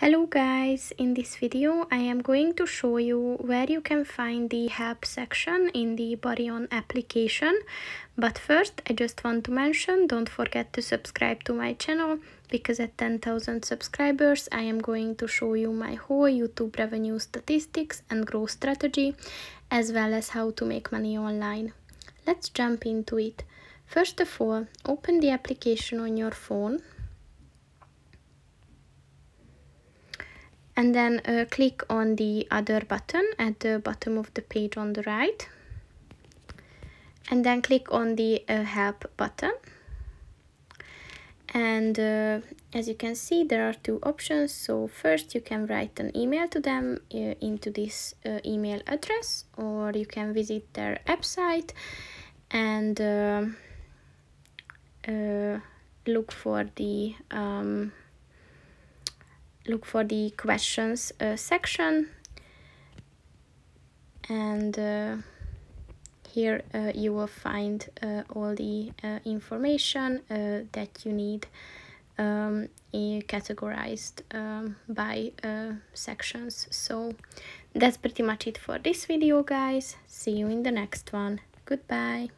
Hello guys, in this video I am going to show you where you can find the help section in the Barion application. But first I just want to mention, don't forget to subscribe to my channel, because at 10,000 subscribers I am going to show you my whole YouTube revenue statistics and growth strategy, as well as how to make money online. Let's jump into it. First of all, open the application on your phone. And then click on the other button at the bottom of the page on the right. And then click on the help button. And as you can see, there are two options. So first you can write an email to them into this email address, or you can visit their website and look for the questions section, and here you will find all the information that you need categorized by sections. So that's pretty much it for this video, guys. See you in the next one. Goodbye.